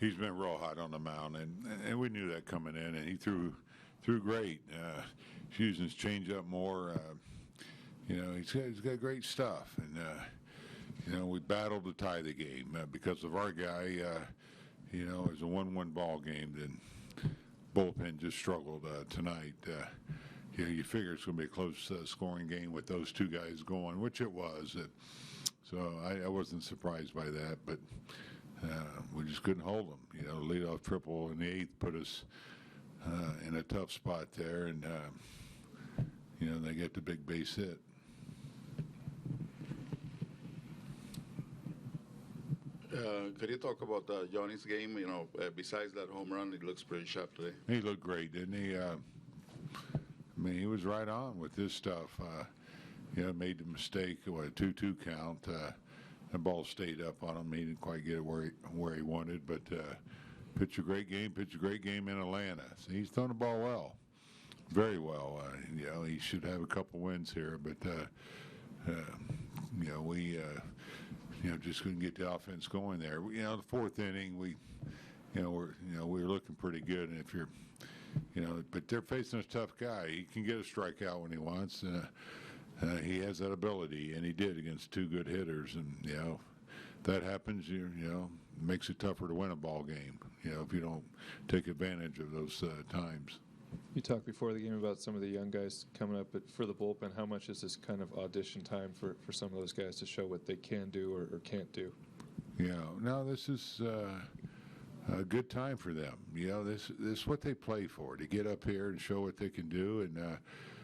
he's been real hot on the mound, and we knew that coming in, and he threw great. He's using his changeup more. He's got great stuff, and we battled to tie the game because of our guy. It was a 1-1 ball game. Then bullpen just struggled tonight. You figure it's going to be a close scoring game with those two guys going, which it was. So I wasn't surprised by that, but we just couldn't hold them. Leadoff triple in the 8th put us in a tough spot there, and they get the big base hit. Could you talk about Johnny's game? Besides that home run, he looks pretty sharp today. He looked great, didn't he? He was right on with this stuff. Made the mistake, a 2-2 count. The ball stayed up on him. He didn't quite get it where he wanted, but pitched a great game in Atlanta. So he's thrown the ball well, very well. He should have a couple wins here, but we just couldn't get the offense going there. The 4th inning, we were looking pretty good, and if you're, but they're facing a tough guy. He can get a strikeout when he wants. He has that ability, and he did against 2 good hitters. And that happens. Makes it tougher to win a ball game. If you don't take advantage of those times. You talked before the game about some of the young guys coming up, but for the bullpen, how much is this kind of audition time for some of those guys to show what they can do or can't do? No, this is a good time for them. This is what they play for, to get up here and show what they can do and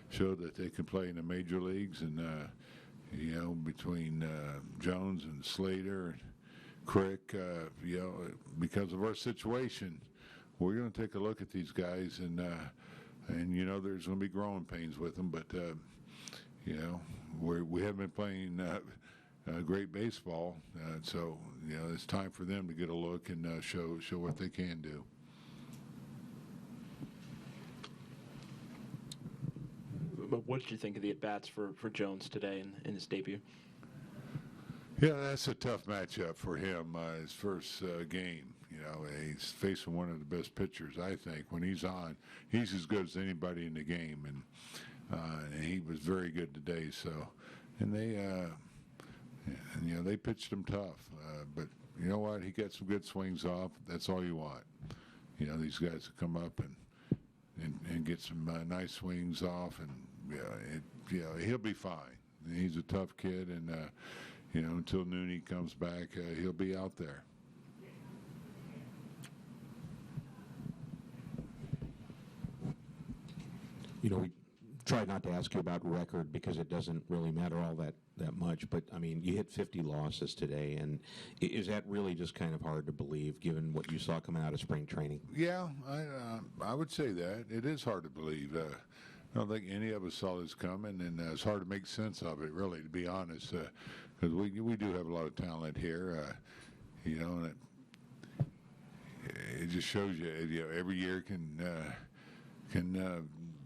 show that they can play in the major leagues. And, between Jones and Slater and Crick, because of our situation, we're going to take a look at these guys, and there's going to be growing pains with them, but we haven't been playing great baseball, so it's time for them to get a look and show what they can do. But what did you think of the at-bats for Jones today in his debut? Yeah, that's a tough matchup for him. His first game. He's facing one of the best pitchers, I think. When he's on, he's as good as anybody in the game, and he was very good today. So, and they pitched him tough. But you know what? He got some good swings off. That's all you want. These guys will come up and get some nice swings off, and he'll be fine. He's a tough kid, and until Nooney comes back, he'll be out there. We tried not to ask you about record because it doesn't really matter all that much, but you hit 50 losses today, and is that really just kind of hard to believe given what you saw coming out of spring training? Yeah, I would say that. It is hard to believe. I don't think any of us saw this coming, and it's hard to make sense of it, really, to be honest, because we do have a lot of talent here, and it just shows you, every year can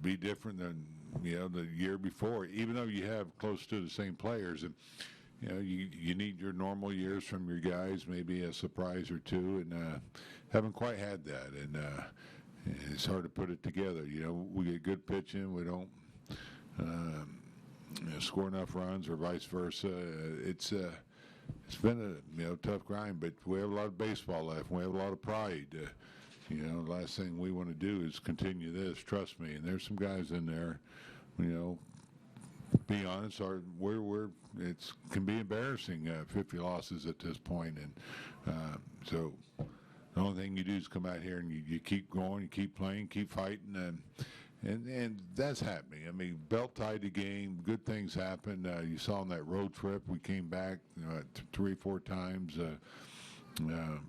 be different than the year before, even though you have close to the same players, and you need your normal years from your guys, maybe a surprise or two, and haven't quite had that, and it's hard to put it together. We get good pitching, we don't score enough runs, or vice versa. It's been a tough grind, but we have a lot of baseball left. We have a lot of pride. The last thing we want to do is continue this. Trust me. And there's some guys in there. Be honest. It can be embarrassing. 50 losses at this point, and so the only thing you do is come out here and you keep going, you keep playing, keep fighting, and that's happening. Belt tied the game. Good things happen. You saw on that road trip, we came back 3-4 times,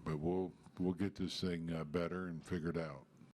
but we'll get this thing better and figure it out.